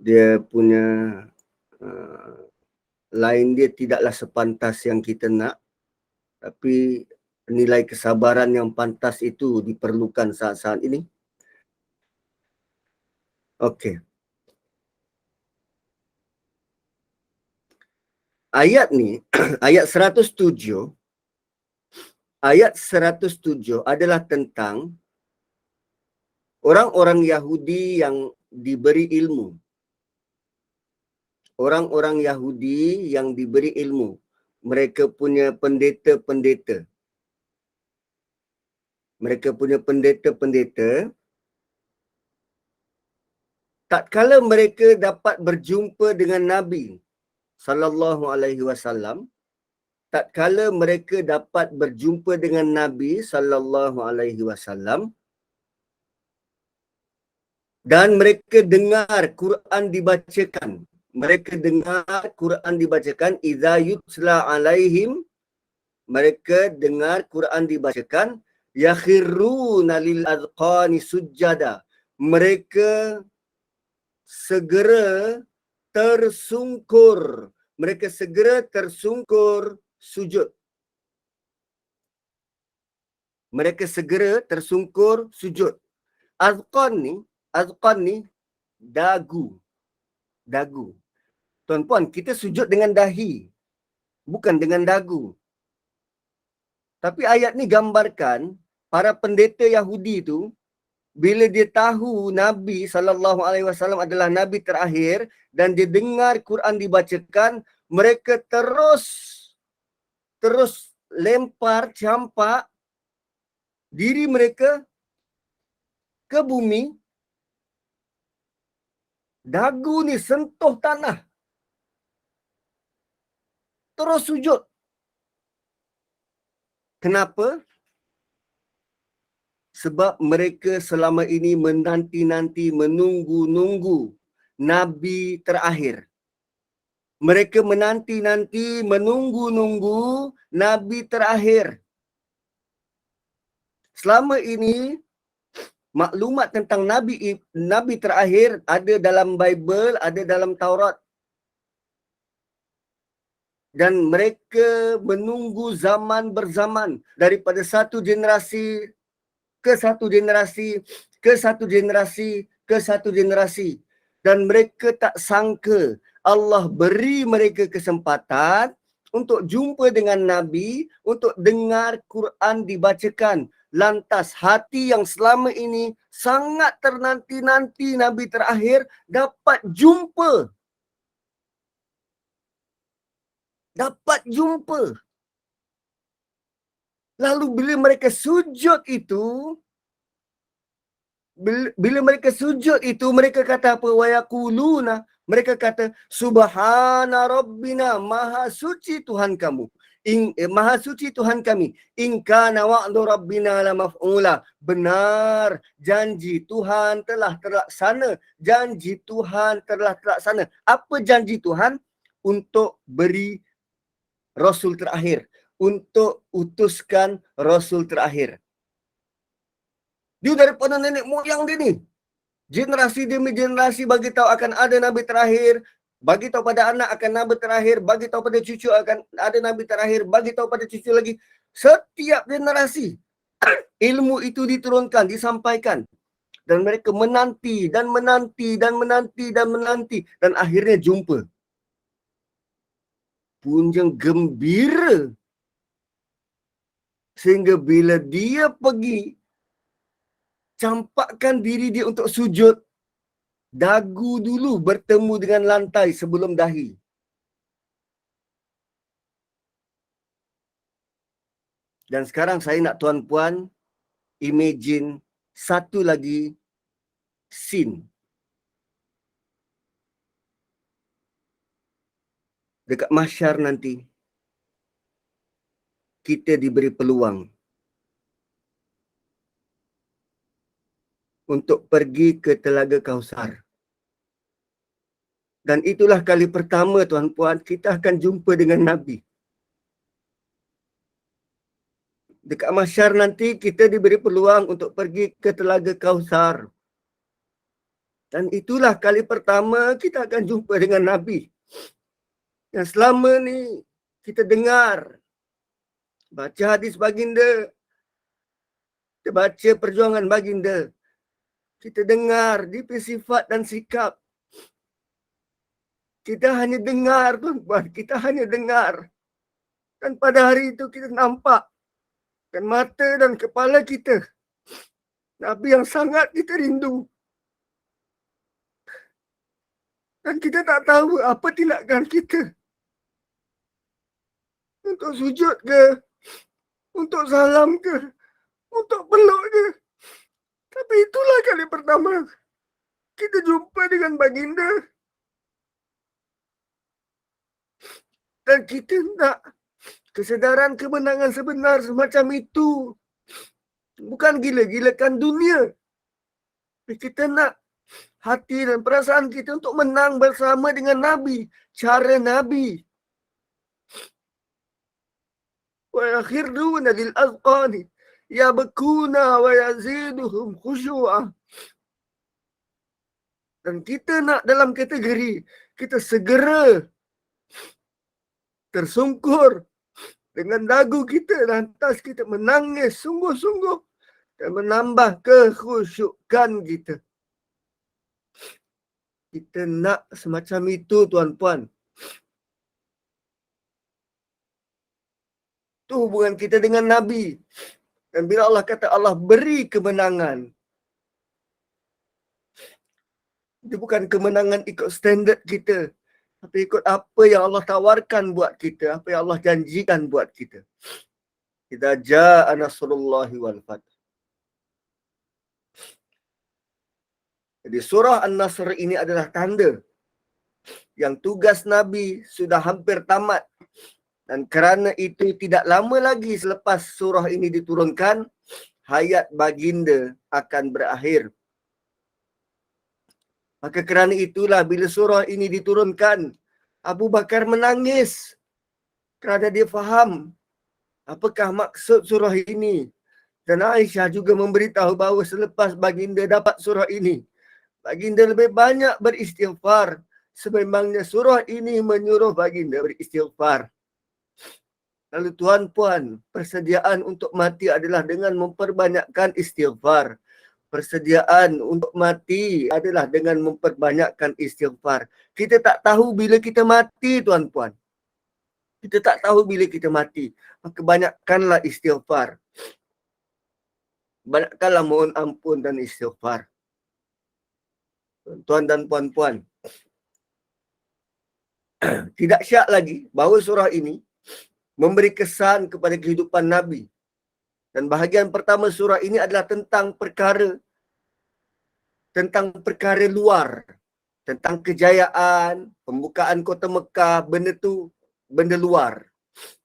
Dia punya line dia tidaklah sepantas yang kita nak. Tapi nilai kesabaran yang pantas itu diperlukan saat-saat ini. Okey. Ayat ni, ayat 107, ayat 107 adalah tentang orang-orang Yahudi yang diberi ilmu. Orang-orang Yahudi yang diberi ilmu. Mereka punya pendeta-pendeta. Mereka punya pendeta-pendeta. Tatkala mereka dapat berjumpa dengan Nabi sallallahu alaihi wasallam, tatkala mereka dapat berjumpa dengan Nabi sallallahu alaihi wasallam dan mereka dengar Quran dibacakan. Mereka dengar Quran dibacakan, idza yutla alaihim, mereka dengar Quran dibacakan, yakhiruna lil adqani sujada. Mereka segera tersungkur. Mereka segera tersungkur sujud. Mereka segera tersungkur sujud. Azqan ni dagu. Dagu. Tuan-puan, kita sujud dengan dahi, bukan dengan dagu. Tapi ayat ni gambarkan para pendeta Yahudi tu, bila dia tahu Nabi SAW adalah Nabi terakhir dan dia dengar Quran dibacakan, mereka terus lempar, campak diri mereka ke bumi. Dagu ni sentuh tanah. Terus sujud. Kenapa? Sebab mereka selama ini menanti-nanti, menunggu-nunggu Nabi terakhir. Mereka menanti-nanti, menunggu-nunggu Nabi terakhir. Selama ini, maklumat tentang Nabi terakhir ada dalam Bible, ada dalam Taurat. Dan mereka menunggu zaman berzaman daripada satu generasi ke satu generasi, ke satu generasi, ke satu generasi. Dan mereka tak sangka Allah beri mereka kesempatan untuk jumpa dengan Nabi, untuk dengar Quran dibacakan. Lantas hati yang selama ini sangat ternanti-nanti Nabi terakhir dapat jumpa. Dapat jumpa. Lalu bila mereka sujud itu, mereka kata apa? Wa yaquluna, mereka kata subhana rabbina, maha suci Tuhan kamu. Maha suci Tuhan kami. In kana wa'du rabbina la maf'ula. Benar, janji Tuhan telah terlaksana. Janji Tuhan telah terlaksana. Apa janji Tuhan? Untuk beri Rasul terakhir, untuk utuskan Rasul terakhir. Dia daripada nenek moyang dia ni. Generasi demi generasi bagi tahu akan ada Nabi terakhir, bagi tahu pada anak akan Nabi terakhir, bagi tahu pada cucu akan ada Nabi terakhir, bagi tahu pada cucu lagi. Setiap generasi ilmu itu diturunkan, disampaikan. Dan mereka menanti dan menanti dan menanti dan menanti dan akhirnya jumpa. Punjang gembira. Sehingga bila dia pergi campakkan diri dia untuk sujud, dagu dulu bertemu dengan lantai sebelum dahi. Dan sekarang saya nak tuan-puan imagine satu lagi scene. Dekat mahsyar nanti, kita diberi peluang untuk pergi ke Telaga Kausar. Dan itulah kali pertama tuan-puan kita akan jumpa dengan Nabi. Dekat mahsyar nanti kita diberi peluang untuk pergi ke Telaga Kausar. Dan itulah kali pertama kita akan jumpa dengan Nabi. Yang selama ni kita dengar, baca hadis baginda, kita baca perjuangan baginda, kita dengar di sifat dan sikap. Kita hanya dengar tuan-tuan, kita hanya dengar. Dan pada hari itu kita nampak dengan mata dan kepala kita Nabi yang sangat kita rindu. Dan kita tak tahu apa tindakan kita. Untuk sujud ke, untuk salam ke, untuk peluk ke. Tapi itulah kali pertama kita jumpa dengan baginda. Dan kita nak kesedaran kemenangan sebenar semacam itu. Bukan gila-gilakan dunia. Tapi kita nak hati dan perasaan kita untuk menang bersama dengan Nabi. Cara Nabi. Wa yakhiruna lil azqani yabkuna wa yaziduhum khushu'a. Dan kita nak dalam kategori kita segera tersungkur dengan dagu kita, lantas kita menangis sungguh-sungguh dan menambah kekhusyukan kita. Kita nak semacam itu, tuan-puan. Itu hubungan kita dengan Nabi. Dan bila Allah kata Allah beri kemenangan, itu bukan kemenangan ikut standard kita, tapi ikut apa yang Allah tawarkan buat kita, apa yang Allah janjikan buat kita. Idza jaa nasrullahi wal fath. Jadi surah An-Nasr ini adalah tanda yang tugas Nabi sudah hampir tamat. Dan kerana itu tidak lama lagi selepas surah ini diturunkan, hayat baginda akan berakhir. Maka kerana itulah bila surah ini diturunkan, Abu Bakar menangis kerana dia faham apakah maksud surah ini. Dan Aisyah juga memberitahu bahawa selepas baginda dapat surah ini, baginda lebih banyak beristighfar. Sememangnya surah ini menyuruh baginda beristighfar. Lalu tuan-puan, persediaan untuk mati adalah dengan memperbanyakkan istighfar. Persediaan untuk mati adalah dengan memperbanyakkan istighfar. Kita tak tahu bila kita mati, tuan-puan. Kita tak tahu bila kita mati. Maka banyakkanlah istighfar. Banyakkanlah mohon ampun dan istighfar. Tuan dan puan-puan, tidak syak lagi bahawa surah ini memberi kesan kepada kehidupan Nabi. Dan bahagian pertama surah ini adalah tentang perkara luar, tentang kejayaan, pembukaan kota Mekah, benda luar.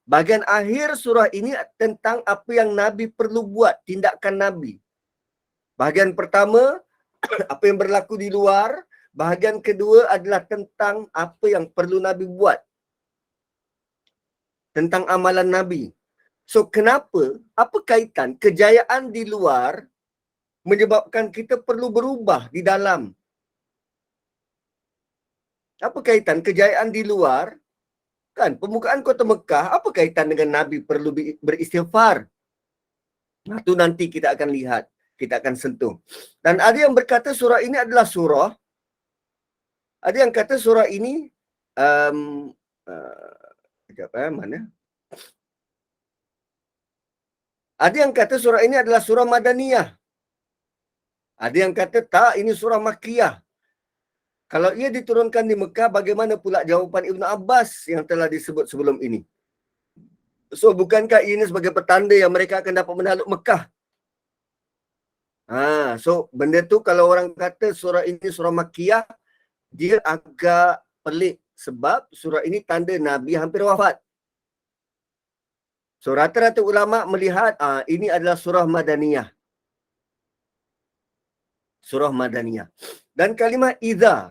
Bahagian akhir surah ini tentang apa yang Nabi perlu buat, tindakan Nabi. Bahagian pertama, apa yang berlaku di luar. Bahagian kedua adalah tentang apa yang perlu Nabi buat, tentang amalan Nabi. So, kenapa? Apa kaitan kejayaan di luar menyebabkan kita perlu berubah di dalam? Apa kaitan kejayaan di luar? Kan, pembukaan kota Mekah, apa kaitan dengan Nabi perlu beristighfar? Nah, itu nanti kita akan lihat, kita akan sentuh. Dan ada yang berkata surah ini adalah surah. Ada yang kata surah ini, mana? Ada yang kata surah ini adalah surah Madaniyah. Ada yang kata tak, ini surah Makkiyah. Kalau ia diturunkan di Mekah, bagaimana pula jawapan Ibn Abbas yang telah disebut sebelum ini? So, bukankah ini sebagai petanda yang mereka akan dapat menakluk Mekah? So, benda tu kalau orang kata surah ini surah Makkiyah, dia agak pelik sebab surah ini tanda Nabi hampir wafat. So, rata-rata ulama melihat ini adalah surah Madaniyah. Surah Madaniyah. Dan kalimah idza.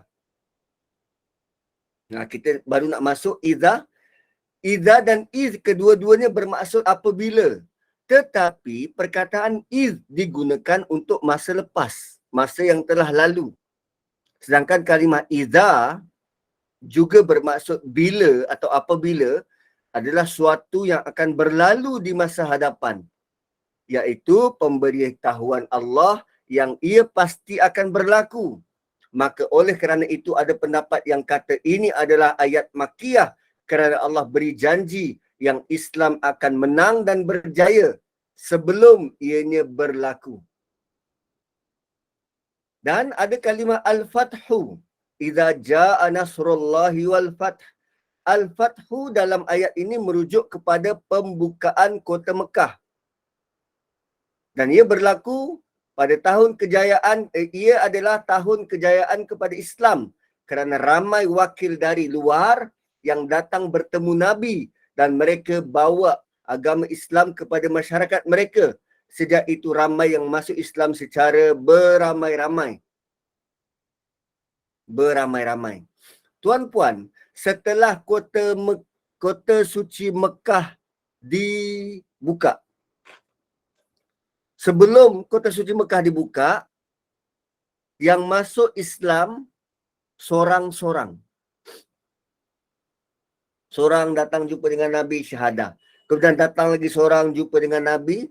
Nah, kita baru nak masuk idza. Idza dan iz kedua-duanya bermaksud apabila. Tetapi perkataan iz digunakan untuk masa lepas, masa yang telah lalu. Sedangkan kalimah idza juga bermaksud bila atau apabila adalah suatu yang akan berlalu di masa hadapan, iaitu pemberitahuan Allah yang ia pasti akan berlaku. Maka oleh kerana itu ada pendapat yang kata ini adalah ayat Makkiyah kerana Allah beri janji yang Islam akan menang dan berjaya sebelum ianya berlaku. Dan ada kalimah Al-Fathu. Idza jaa nasrullahi wal fath. Al-Fathu dalam ayat ini merujuk kepada pembukaan kota Mekah. Dan ia berlaku pada tahun kejayaan, ia adalah tahun kejayaan kepada Islam kerana ramai wakil dari luar yang datang bertemu Nabi dan mereka bawa agama Islam kepada masyarakat mereka. Sejak itu ramai yang masuk Islam secara beramai-ramai. Beramai-ramai. Tuan-puan, setelah kota suci Mekah dibuka, sebelum kota suci Mekah dibuka, yang masuk Islam sorang-sorang. Seorang datang jumpa dengan Nabi, syahadah. Kemudian datang lagi seorang jumpa dengan Nabi,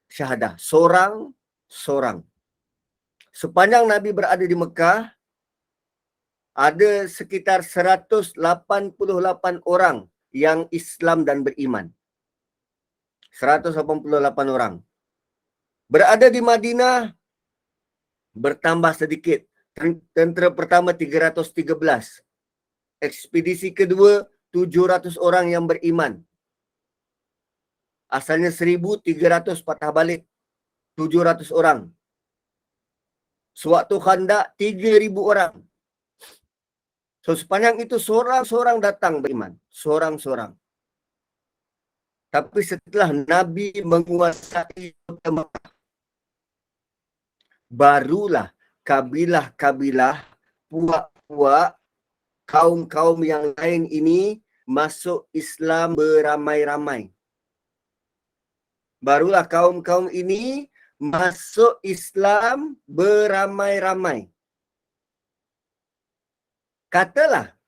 syahadah. Sorang-sorang. Sepanjang Nabi berada di Mekah, ada sekitar 188 orang yang Islam dan beriman. 188 orang. Berada di Madinah, bertambah sedikit. Tentera pertama 313. Ekspedisi kedua 700 orang yang beriman. Asalnya 1,300 patah balik 700 orang. Sewaktu Khandak 3,000 orang. So sepanjang itu seorang-seorang datang beriman. Seorang-seorang. Tapi setelah Nabi menguasai kota Mekah, barulah kabilah-kabilah, puak-puak, kaum-kaum yang lain ini masuk Islam beramai-ramai. Barulah kaum-kaum ini masuk Islam beramai-ramai. Katalah,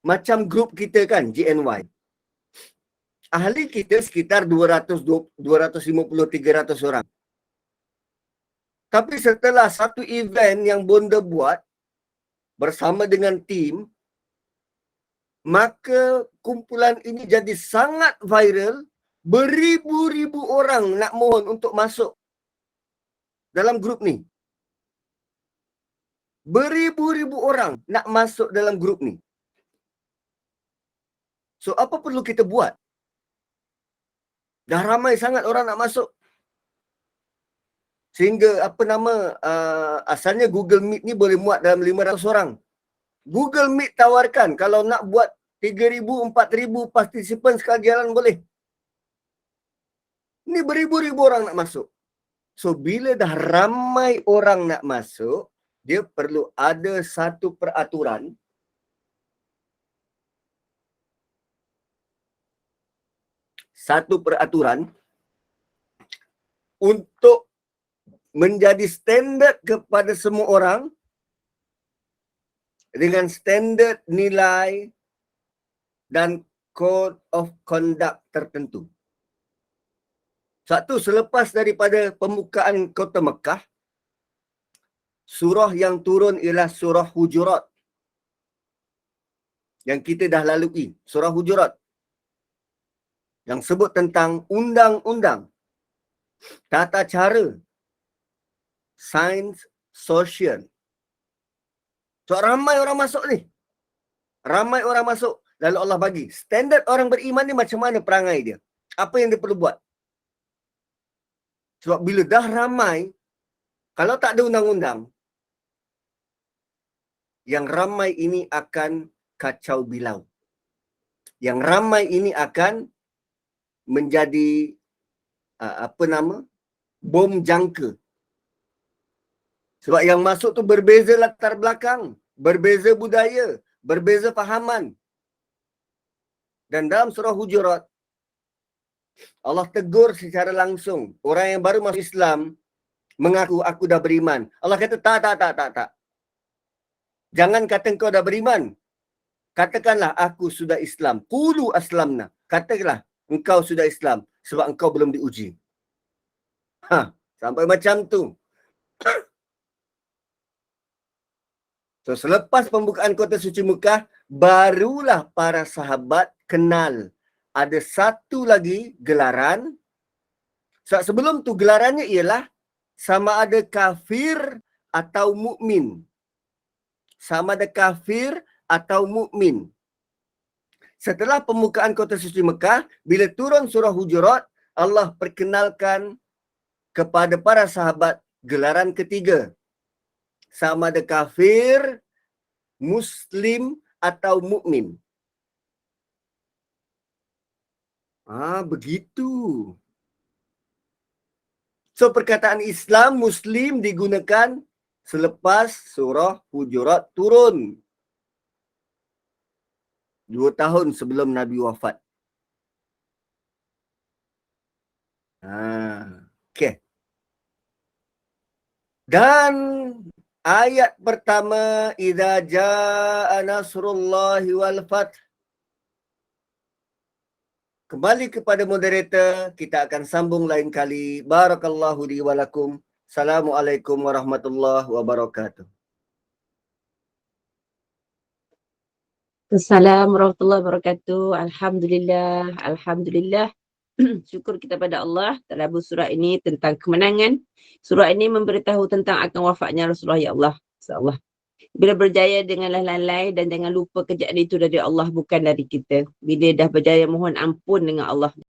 macam grup kita kan, GNY. Ahli kita sekitar 250-300 orang. Tapi setelah satu event yang Bonda buat bersama dengan tim, maka kumpulan ini jadi sangat viral. Beribu-ribu orang nak mohon untuk masuk dalam grup ni. Beribu-ribu orang nak masuk dalam grup ni. So, apa perlu kita buat? Dah ramai sangat orang nak masuk. Sehingga asalnya Google Meet ni boleh muat dalam 500 orang. Google Meet tawarkan kalau nak buat 3,000, 4,000 partisipan sekali jalan boleh. Ni beribu-ribu orang nak masuk. So, bila dah ramai orang nak masuk, dia perlu ada satu peraturan. Satu peraturan untuk menjadi standard kepada semua orang dengan standard nilai dan code of conduct tertentu. Satu, selepas daripada pembukaan kota Mekah, surah yang turun ialah surah Hujurat. Yang kita dah lalui, surah Hujurat. Yang sebut tentang undang-undang, tata cara, sains sosial. So, ramai orang masuk ni. Ramai orang masuk. Lalu Allah bagi standard orang beriman ni macam mana perangai dia. Apa yang dia perlu buat. Sebab bila dah ramai, kalau tak ada undang-undang, yang ramai ini akan kacau bilau. Yang ramai ini akan menjadi bom jangka. Sebab yang masuk tu berbeza latar belakang, berbeza budaya, berbeza fahaman. Dan dalam surah Hujurat, Allah tegur secara langsung. Orang yang baru masuk Islam mengaku aku dah beriman. Allah kata tak. Jangan kata engkau dah beriman. Katakanlah aku sudah Islam. Qulu aslamna. Katakanlah engkau sudah Islam sebab engkau belum diuji. Sampai macam tu. So, selepas pembukaan kota suci Mekah, barulah para sahabat kenal ada satu lagi gelaran. Sebelum tu gelarannya ialah sama ada kafir atau mukmin. Sama ada kafir atau mukmin. Setelah pembukaan kota suci Mekah, bila turun surah Hujurat, Allah perkenalkan kepada para sahabat gelaran ketiga. Sama ada kafir, muslim atau mukmin. Begitu. So, perkataan Islam, Muslim digunakan selepas surah Hujurat turun. 2 tahun sebelum Nabi wafat. Okay. Dan Ayat pertama, idza jaa nasrullahi wal fath. Kembali kepada moderator, kita akan sambung lain kali. Barakallahu li wa lakum. Assalamualaikum warahmatullahi wabarakatuh. Assalamualaikum warahmatullahi wabarakatuh. Alhamdulillah, alhamdulillah. Syukur kita pada Allah dalam surah ini tentang kemenangan. Surah ini memberitahu tentang akan wafatnya Rasulullah, ya Allah. InsyaAllah. Bila berjaya denganlah lalai dan jangan lupa kejadian itu dari Allah bukan dari kita. Bila dah berjaya mohon ampun dengan Allah.